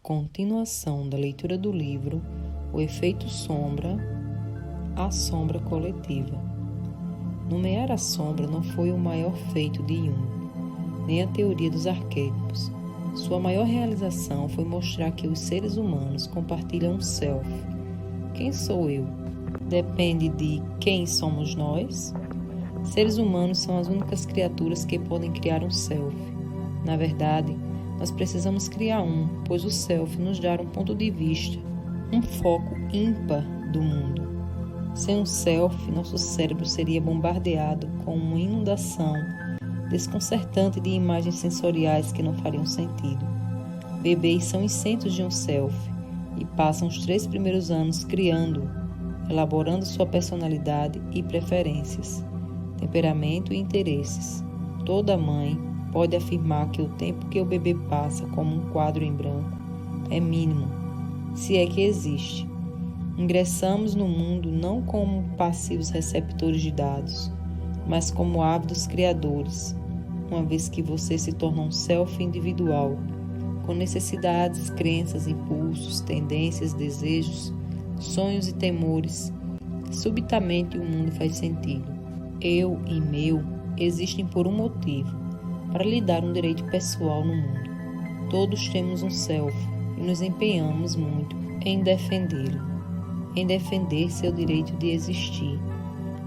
Continuação da leitura do livro O Efeito Sombra, a Sombra Coletiva. Nomear a sombra não foi o maior feito de Jung, nem a teoria dos arquétipos. Sua maior realização foi mostrar que os seres humanos compartilham um self. Quem sou eu? Depende de quem somos nós? Seres humanos são as únicas criaturas que podem criar um self. Na verdade, nós precisamos criar um, pois o self nos dá um ponto de vista, um foco ímpar do mundo. Sem um self, nosso cérebro seria bombardeado com uma inundação desconcertante de imagens sensoriais que não fariam sentido. Bebês são incêndios de um self e passam os 3 primeiros anos criando, elaborando sua personalidade e preferências, temperamento e interesses. Toda mãe pode afirmar que o tempo que o bebê passa como um quadro em branco é mínimo, se é que existe. Ingressamos no mundo não como passivos receptores de dados, mas como ávidos criadores, uma vez que você se torna um self individual, com necessidades, crenças, impulsos, tendências, desejos, sonhos e temores. Subitamente o mundo faz sentido. Eu e meu existem por um motivo, para lhe dar um direito pessoal no mundo. Todos temos um self e nos empenhamos muito em defendê-lo, em defender seu direito de existir.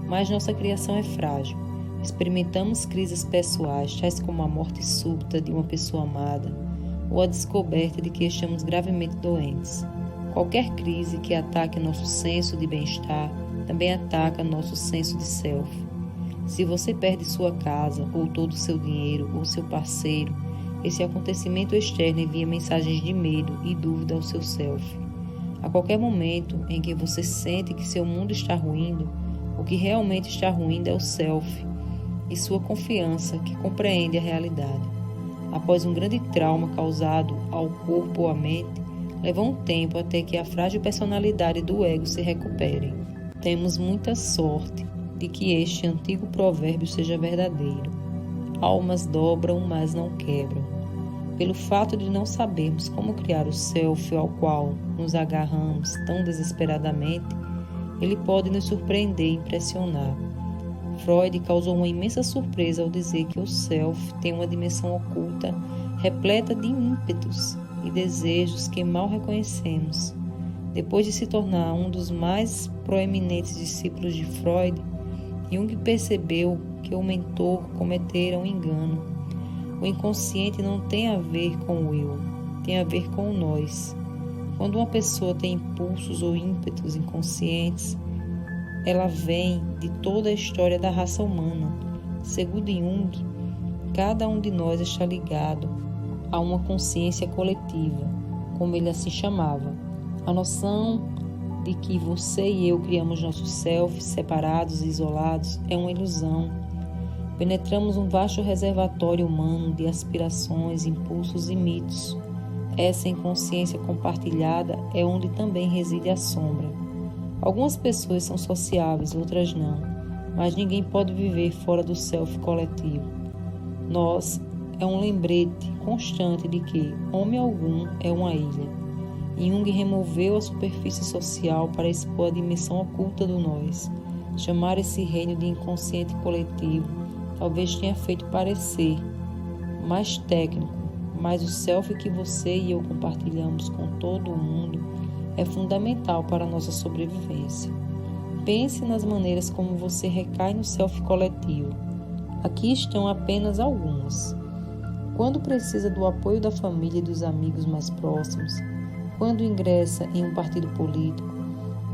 Mas nossa criação é frágil. Experimentamos crises pessoais, tais como a morte súbita de uma pessoa amada ou a descoberta de que estamos gravemente doentes. Qualquer crise que ataque nosso senso de bem-estar também ataca nosso senso de self. Se você perde sua casa, ou todo o seu dinheiro, ou seu parceiro, esse acontecimento externo envia mensagens de medo e dúvida ao seu self. A qualquer momento em que você sente que seu mundo está ruindo, o que realmente está ruindo é o self e sua confiança que compreende a realidade. Após um grande trauma causado ao corpo ou à mente, leva um tempo até que a frágil personalidade do ego se recupere. Temos muita sorte de que este antigo provérbio seja verdadeiro. Almas dobram, mas não quebram. Pelo fato de não sabermos como criar o self ao qual nos agarramos tão desesperadamente, ele pode nos surpreender e impressionar. Freud causou uma imensa surpresa ao dizer que o self tem uma dimensão oculta repleta de ímpetos e desejos que mal reconhecemos. Depois de se tornar um dos mais proeminentes discípulos de Freud, Jung percebeu que o mentor cometera um engano. O inconsciente não tem a ver com o eu, tem a ver com o nós. Quando uma pessoa tem impulsos ou ímpetos inconscientes, ela vem de toda a história da raça humana. Segundo Jung, cada um de nós está ligado a uma consciência coletiva, como ele assim chamava. A noção de que você e eu criamos nossos selfies separados e isolados é uma ilusão. Penetramos um vasto reservatório humano de aspirações, impulsos e mitos. Essa inconsciência compartilhada é onde também reside a sombra. Algumas pessoas são sociáveis, outras não, mas ninguém pode viver fora do self coletivo. Nós é um lembrete constante de que homem algum é uma ilha. Jung removeu a superfície social para expor a dimensão oculta do nós. Chamar esse reino de inconsciente coletivo talvez tenha feito parecer mais técnico, mas o self que você e eu compartilhamos com todo o mundo é fundamental para a nossa sobrevivência. Pense nas maneiras como você recai no self coletivo. Aqui estão apenas algumas. Quando precisa do apoio da família e dos amigos mais próximos, quando ingressa em um partido político,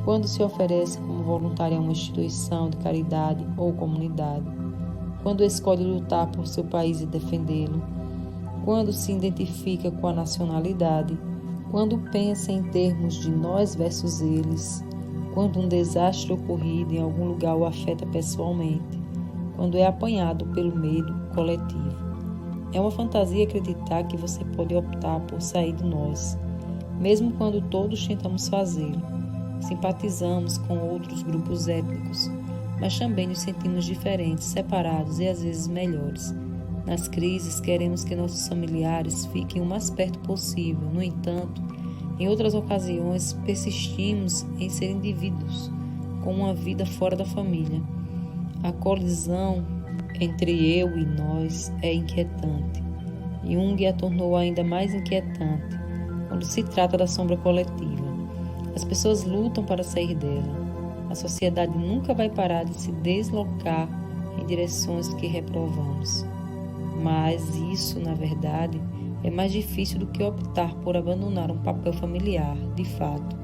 quando se oferece como voluntário a uma instituição de caridade ou comunidade, quando escolhe lutar por seu país e defendê-lo, quando se identifica com a nacionalidade, quando pensa em termos de nós versus eles, quando um desastre ocorrido em algum lugar o afeta pessoalmente, quando é apanhado pelo medo coletivo. É uma fantasia acreditar que você pode optar por sair de nós, mesmo quando todos tentamos fazê-lo. Simpatizamos com outros grupos étnicos, mas também nos sentimos diferentes, separados e às vezes melhores. Nas crises, queremos que nossos familiares fiquem o mais perto possível. No entanto, Em outras ocasiões, persistimos em ser indivíduos com uma vida fora da família. A colisão entre eu e nós é inquietante. Jung a tornou ainda mais inquietante quando se trata da sombra coletiva. As pessoas lutam para sair dela. A sociedade nunca vai parar de se deslocar em direções que reprovamos. Mas isso, na verdade, é mais difícil do que optar por abandonar um papel familiar, de fato.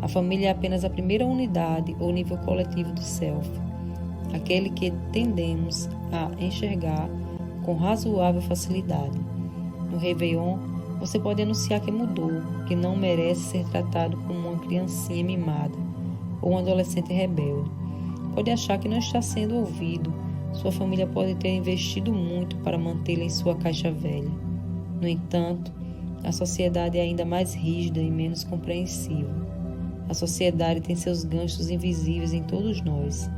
A família é apenas a primeira unidade ou nível coletivo do self, aquele que tendemos a enxergar com razoável facilidade. No Réveillon, você pode anunciar que mudou, que não merece ser tratado como uma criancinha mimada ou um adolescente rebelde. Pode achar que não está sendo ouvido. Sua família pode ter investido muito para mantê-la em sua caixa velha. No entanto, a sociedade é ainda mais rígida e menos compreensiva. A sociedade tem seus ganchos invisíveis em todos nós.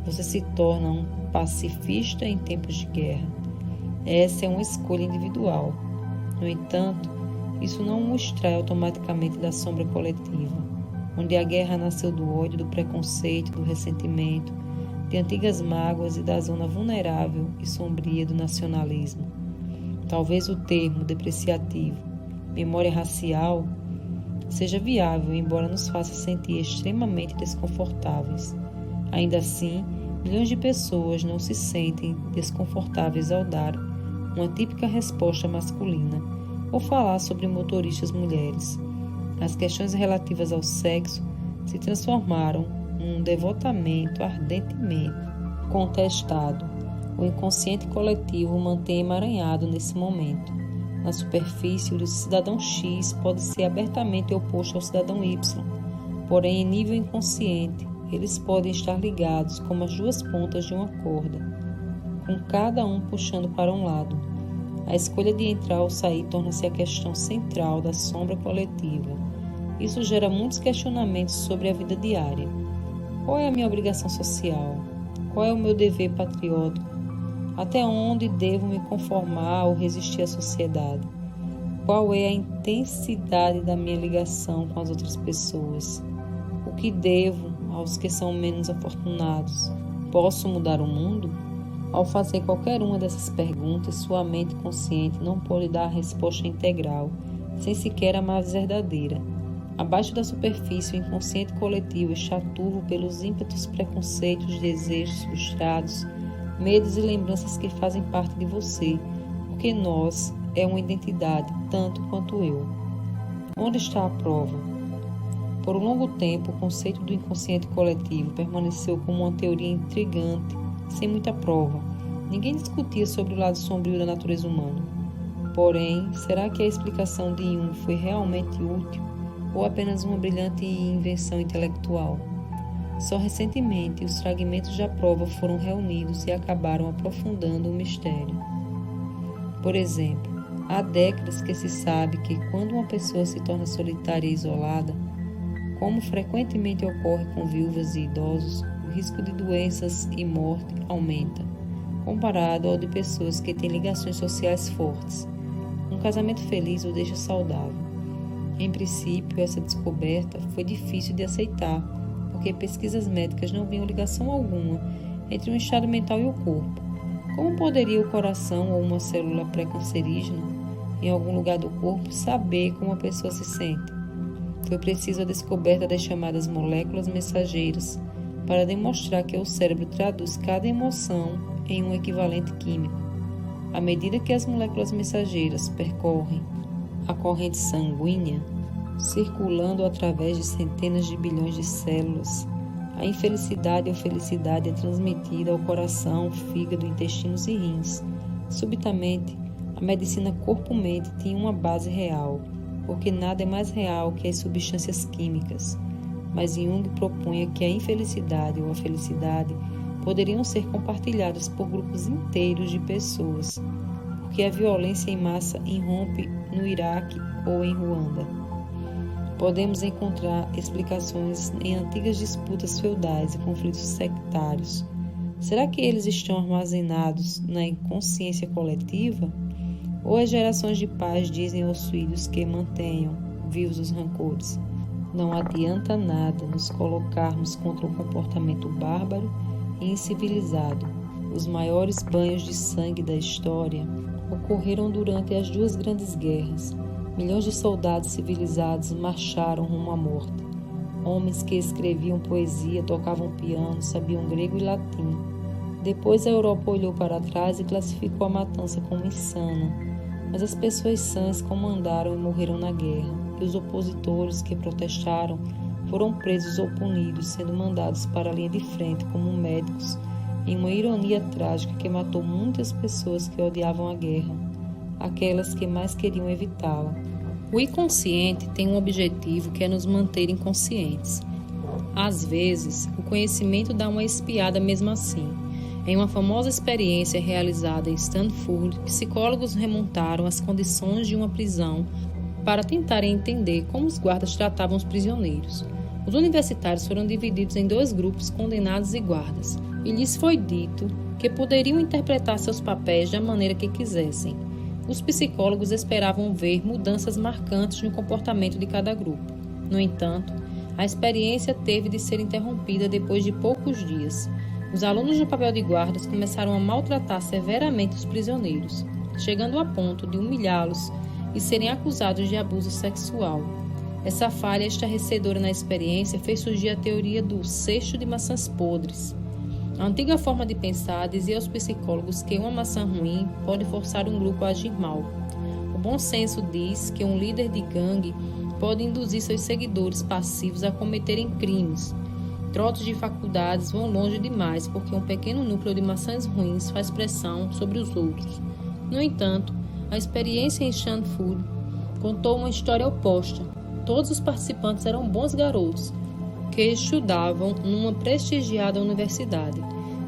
Você se torna um pacifista em tempos de guerra. Essa é uma escolha individual. No entanto, isso não o extrai automaticamente da sombra coletiva, onde a guerra nasceu do ódio, do preconceito, do ressentimento, de antigas mágoas e da zona vulnerável e sombria do nacionalismo. Talvez o termo depreciativo, memória racial, seja viável, embora nos faça sentir extremamente desconfortáveis. Ainda assim, milhões de pessoas não se sentem desconfortáveis ao dar uma típica resposta masculina ou falar sobre motoristas mulheres. As questões relativas ao sexo se transformaram num devotamento ardentemente contestado. O inconsciente coletivo mantém emaranhado nesse momento. Na superfície, o cidadão X pode ser abertamente oposto ao cidadão Y, porém, em nível inconsciente, eles podem estar ligados como as duas pontas de uma corda, com cada um puxando para um lado. A escolha de entrar ou sair torna-se a questão central da sombra coletiva. Isso gera muitos questionamentos sobre a vida diária. Qual é a minha obrigação social? Qual é o meu dever patriótico? Até onde devo me conformar ou resistir à sociedade? Qual é a intensidade da minha ligação com as outras pessoas? O que devo aos que são menos afortunados? Posso mudar o mundo? Ao fazer qualquer uma dessas perguntas, sua mente consciente não pode dar a resposta integral, sem sequer a mais verdadeira. Abaixo da superfície, o inconsciente coletivo está turvo pelos ímpetos, preconceitos, desejos frustrados, medos e lembranças que fazem parte de você, porque nós é uma identidade, tanto quanto eu. Onde está a prova? Por um longo tempo, o conceito do inconsciente coletivo permaneceu como uma teoria intrigante, sem muita prova. Ninguém discutia sobre o lado sombrio da natureza humana. Porém, será que a explicação de Jung foi realmente útil ou apenas uma brilhante invenção intelectual? Só recentemente, os fragmentos da prova foram reunidos e acabaram aprofundando o mistério. Por exemplo, há décadas que se sabe que quando uma pessoa se torna solitária e isolada, como frequentemente ocorre com viúvas e idosos, o risco de doenças e morte aumenta, comparado ao de pessoas que têm ligações sociais fortes. Um casamento feliz o deixa saudável. Em princípio, essa descoberta foi difícil de aceitar, porque pesquisas médicas não viam ligação alguma entre um estado mental e o corpo. Como poderia o coração ou uma célula pré-cancerígena em algum lugar do corpo saber como a pessoa se sente? Foi preciso a descoberta das chamadas moléculas mensageiras para demonstrar que o cérebro traduz cada emoção em um equivalente químico. À medida que as moléculas mensageiras percorrem a corrente sanguínea, circulando através de centenas de bilhões de células, a infelicidade ou felicidade é transmitida ao coração, fígado, intestinos e rins. Subitamente, a medicina corpo-mente tinha uma base real, porque nada é mais real que as substâncias químicas. Mas Jung propunha que a infelicidade ou a felicidade poderiam ser compartilhadas por grupos inteiros de pessoas, porque a violência em massa irrompe no Iraque ou em Ruanda. Podemos encontrar explicações em antigas disputas feudais e conflitos sectários. Será que eles estão armazenados na inconsciência coletiva? Ou as gerações de pais dizem aos filhos que mantenham vivos os rancores. Não adianta nada nos colocarmos contra um comportamento bárbaro e incivilizado. Os maiores banhos de sangue da história ocorreram durante as duas grandes guerras. Milhões de soldados civilizados marcharam rumo à morte. Homens que escreviam poesia, tocavam piano, sabiam grego e latim. Depois a Europa olhou para trás e classificou a matança como insana. Mas as pessoas sãs comandaram e morreram na guerra, e os opositores que protestaram foram presos ou punidos, sendo mandados para a linha de frente como médicos, em uma ironia trágica que matou muitas pessoas que odiavam a guerra, aquelas que mais queriam evitá-la. O inconsciente tem um objetivo que é nos manter inconscientes. Às vezes, o conhecimento dá uma espiada mesmo assim. Em uma famosa experiência realizada em Stanford, psicólogos remontaram as condições de uma prisão para tentarem entender como os guardas tratavam os prisioneiros. Os universitários foram divididos em 2 grupos condenados e guardas, e lhes foi dito que poderiam interpretar seus papéis da maneira que quisessem. Os psicólogos esperavam ver mudanças marcantes no comportamento de cada grupo. No entanto, a experiência teve de ser interrompida depois de poucos dias. Os alunos no papel de guardas começaram a maltratar severamente os prisioneiros, chegando a ponto de humilhá-los e serem acusados de abuso sexual. Essa falha estarrecedora na experiência fez surgir a teoria do cesto de maçãs podres. A antiga forma de pensar dizia aos psicólogos que uma maçã ruim pode forçar um grupo a agir mal. O bom senso diz que um líder de gangue pode induzir seus seguidores passivos a cometerem crimes. Trotes de faculdades vão longe demais porque um pequeno núcleo de maçãs ruins faz pressão sobre os outros. No entanto, a experiência em Stanford contou uma história oposta. Todos os participantes eram bons garotos que estudavam numa prestigiada universidade.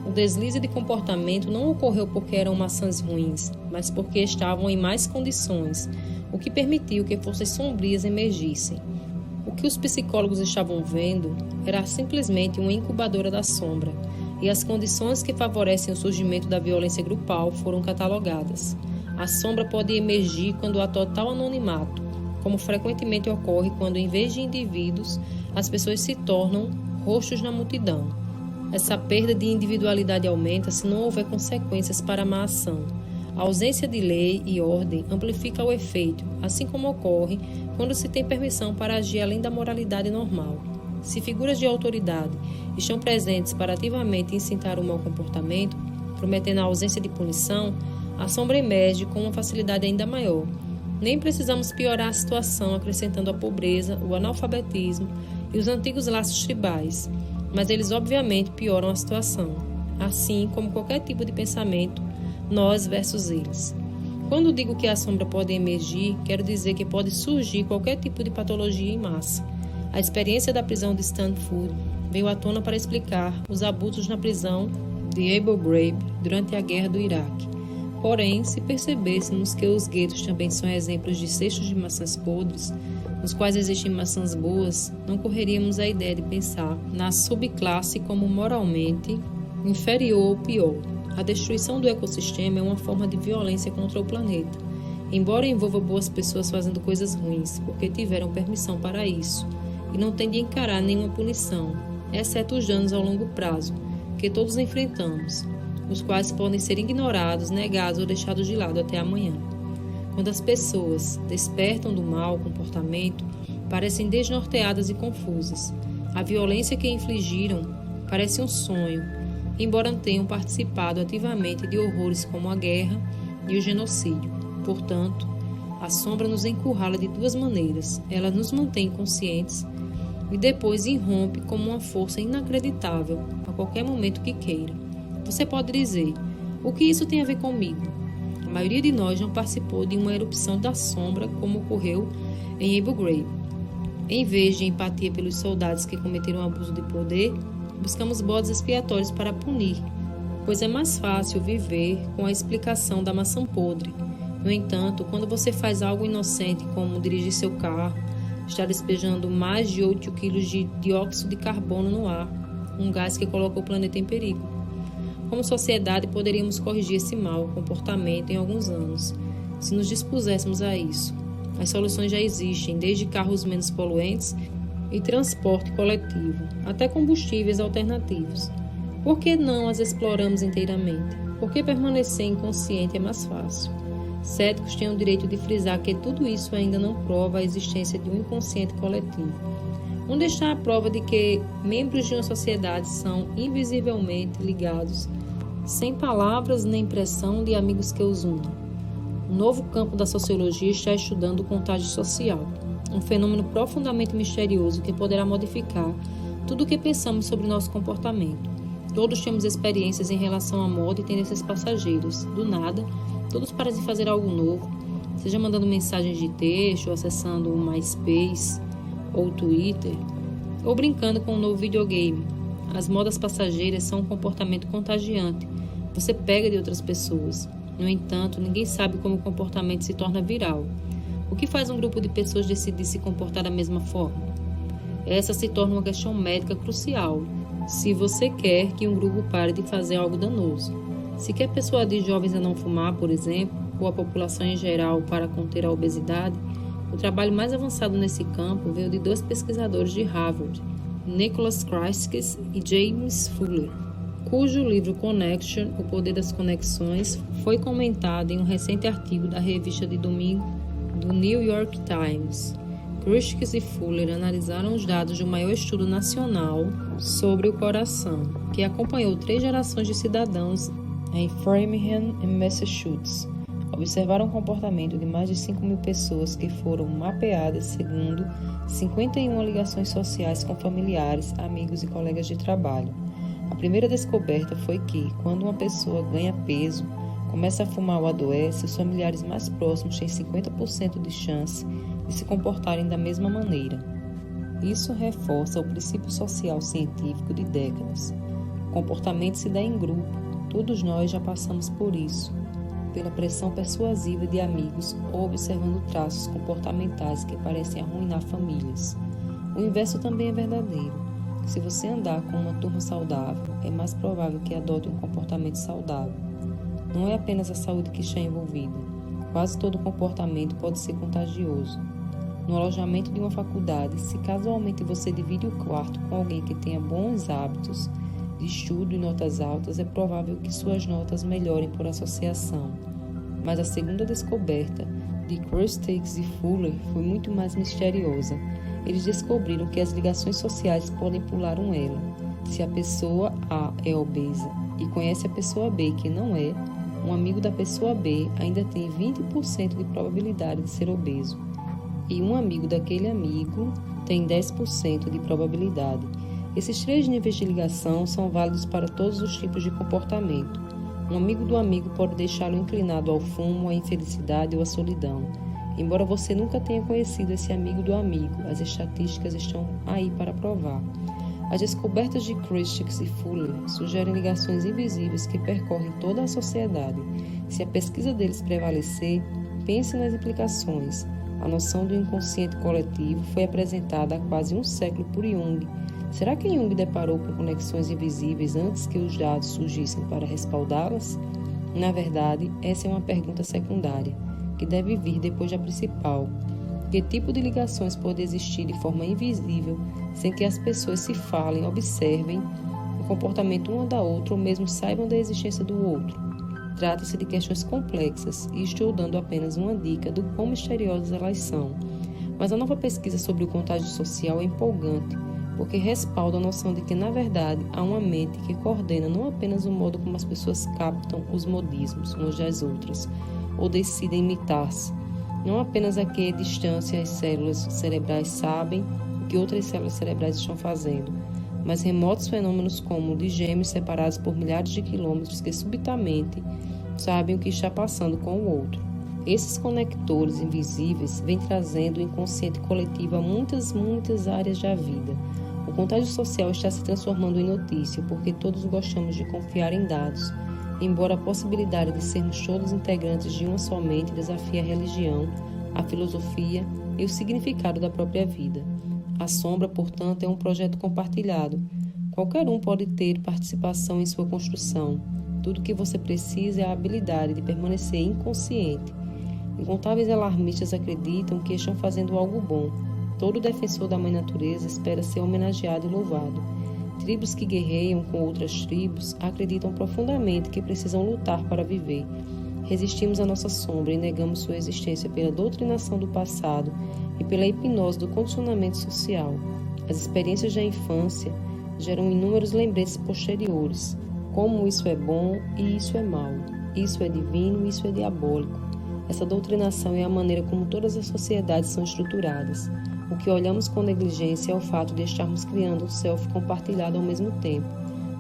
O deslize de comportamento não ocorreu porque eram maçãs ruins, mas porque estavam em más condições, o que permitiu que forças sombrias emergissem. O que os psicólogos estavam vendo era simplesmente uma incubadora da sombra, e as condições que favorecem o surgimento da violência grupal foram catalogadas. A sombra pode emergir quando há total anonimato, como frequentemente ocorre quando, em vez de indivíduos, as pessoas se tornam rostos na multidão. Essa perda de individualidade aumenta se não houver consequências para a má ação. A ausência de lei e ordem amplifica o efeito, assim como ocorre quando se tem permissão para agir além da moralidade normal. Se figuras de autoridade estão presentes para ativamente incitar o mau comportamento, prometendo a ausência de punição, a sombra emerge com uma facilidade ainda maior. Nem precisamos piorar a situação acrescentando a pobreza, o analfabetismo e os antigos laços tribais, mas eles obviamente pioram a situação, assim como qualquer tipo de pensamento, nós versus eles. Quando digo que a sombra pode emergir, quero dizer que pode surgir qualquer tipo de patologia em massa. A experiência da prisão de Stanford veio à tona para explicar os abusos na prisão de Abu Ghraib durante a guerra do Iraque. Porém, se percebêssemos que os guetos também são exemplos de cestos de maçãs podres, nos quais existem maçãs boas, não correríamos a ideia de pensar na subclasse como moralmente inferior ou pior. A destruição do ecossistema é uma forma de violência contra o planeta, embora envolva boas pessoas fazendo coisas ruins, porque tiveram permissão para isso, e não tem de encarar nenhuma punição, exceto os danos ao longo prazo, que todos enfrentamos, os quais podem ser ignorados, negados ou deixados de lado até amanhã. Quando as pessoas despertam do mau comportamento, parecem desnorteadas e confusas. A violência que infligiram parece um sonho, embora tenham participado ativamente de horrores como a guerra e o genocídio. Portanto, a sombra nos encurrala de 2 maneiras. Ela nos mantém conscientes e depois irrompe como uma força inacreditável a qualquer momento que queira. Você pode dizer, o que isso tem a ver comigo? A maioria de nós não participou de uma erupção da sombra como ocorreu em Abu Ghraib. Em vez de empatia pelos soldados que cometeram abuso de poder, buscamos bodes expiatórios para punir, pois é mais fácil viver com a explicação da maçã podre. No entanto, quando você faz algo inocente como dirigir seu carro, está despejando mais de 8 kg de dióxido de carbono no ar, um gás que coloca o planeta em perigo. Como sociedade, poderíamos corrigir esse mau comportamento em alguns anos, se nos dispuséssemos a isso. As soluções já existem, desde carros menos poluentes e transporte coletivo, até combustíveis alternativos. Por que não as exploramos inteiramente? Porque permanecer inconsciente é mais fácil. Céticos têm o direito de frisar que tudo isso ainda não prova a existência de um inconsciente coletivo. Não deixar a prova de que membros de uma sociedade são invisivelmente ligados, sem palavras nem pressão de amigos que os unam. O novo campo da sociologia está estudando o contágio social, um fenômeno profundamente misterioso que poderá modificar tudo o que pensamos sobre nosso comportamento. Todos temos experiências em relação à moda e tendências passageiras. Do nada, todos parecem fazer algo novo, seja mandando mensagens de texto, ou acessando o MySpace ou o Twitter, ou brincando com um novo videogame. As modas passageiras são um comportamento contagiante. Você pega de outras pessoas. No entanto, ninguém sabe como o comportamento se torna viral. O que faz um grupo de pessoas decidir se comportar da mesma forma? Essa se torna uma questão médica crucial, se você quer que um grupo pare de fazer algo danoso. Se quer persuadir jovens a não fumar, por exemplo, ou a população em geral para conter a obesidade, o trabalho mais avançado nesse campo veio de dois pesquisadores de Harvard, Nicholas Kriskis e James Fuller, cujo livro Connection, O Poder das Conexões, foi comentado em um recente artigo da revista de domingo do New York Times. Kriskis e Fuller analisaram os dados de um maior estudo nacional sobre o coração, que acompanhou 3 gerações de cidadãos em Framingham, em Massachusetts. Observaram o comportamento de mais de 5.000 pessoas que foram mapeadas segundo 51 ligações sociais com familiares, amigos e colegas de trabalho. A primeira descoberta foi que, quando uma pessoa ganha peso, começa a fumar ou adoece, os familiares mais próximos têm 50% de chance de se comportarem da mesma maneira. Isso reforça o princípio social científico de décadas. O comportamento se dá em grupo, todos nós já passamos por isso, pela pressão persuasiva de amigos ou observando traços comportamentais que parecem arruinar famílias. O inverso também é verdadeiro. Se você andar com uma turma saudável, é mais provável que adote um comportamento saudável. Não é apenas a saúde que está envolvida. Quase todo comportamento pode ser contagioso. No alojamento de uma faculdade, se casualmente você divide o quarto com alguém que tenha bons hábitos de estudo e notas altas, é provável que suas notas melhorem por associação. Mas a segunda descoberta de Kriskis e Fuller foi muito mais misteriosa. Eles descobriram que as ligações sociais podem pular um elo. Se a pessoa A é obesa e conhece a pessoa B que não é, um amigo da pessoa B ainda tem 20% de probabilidade de ser obeso. E um amigo daquele amigo tem 10% de probabilidade. Esses 3 níveis de ligação são válidos para todos os tipos de comportamento. Um amigo do amigo pode deixá-lo inclinado ao fumo, à infelicidade ou à solidão. Embora você nunca tenha conhecido esse amigo do amigo, as estatísticas estão aí para provar. As descobertas de Kriskis e Fuller sugerem ligações invisíveis que percorrem toda a sociedade. Se a pesquisa deles prevalecer, pense nas implicações. A noção do inconsciente coletivo foi apresentada há quase um século por Jung. Será que Jung deparou com conexões invisíveis antes que os dados surgissem para respaldá-las? Na verdade, essa é uma pergunta secundária, que deve vir depois da principal. Que tipo de ligações pode existir de forma invisível, sem que as pessoas se falem, observem o comportamento uma da outra ou mesmo saibam da existência do outro? Trata-se de questões complexas e estou dando apenas uma dica do quão misteriosas elas são. Mas a nova pesquisa sobre o contágio social é empolgante, porque respalda a noção de que, na verdade, há uma mente que coordena não apenas o modo como as pessoas captam os modismos umas das outras, ou decidem imitar-se, não apenas a que distância as células cerebrais sabem o que outras células cerebrais estão fazendo, mas remotos fenômenos como o de gêmeos separados por milhares de quilômetros que subitamente sabem o que está passando com o outro. Esses conectores invisíveis vêm trazendo o inconsciente coletivo a muitas áreas da vida. O contágio social está se transformando em notícia porque todos gostamos de confiar em dados, embora a possibilidade de sermos todos integrantes de uma só mente desafie a religião, a filosofia e o significado da própria vida. A sombra, portanto, é um projeto compartilhado. Qualquer um pode ter participação em sua construção. Tudo o que você precisa é a habilidade de permanecer inconsciente. Incontáveis alarmistas acreditam que estão fazendo algo bom. Todo defensor da mãe natureza espera ser homenageado e louvado. Tribos que guerreiam com outras tribos acreditam profundamente que precisam lutar para viver. Resistimos à nossa sombra e negamos sua existência pela doutrinação do passado e pela hipnose do condicionamento social. As experiências da infância geram inúmeros lembretes posteriores, como isso é bom e isso é mau, isso é divino e isso é diabólico. Essa doutrinação é a maneira como todas as sociedades são estruturadas. O que olhamos com negligência é o fato de estarmos criando um self compartilhado ao mesmo tempo.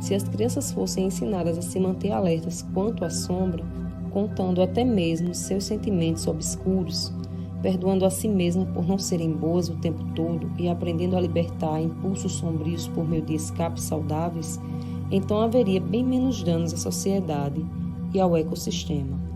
Se as crianças fossem ensinadas a se manter alertas quanto à sombra, contando até mesmo seus sentimentos obscuros, perdoando a si mesmas por não serem boas o tempo todo e aprendendo a libertar impulsos sombrios por meio de escapes saudáveis, então haveria bem menos danos à sociedade e ao ecossistema.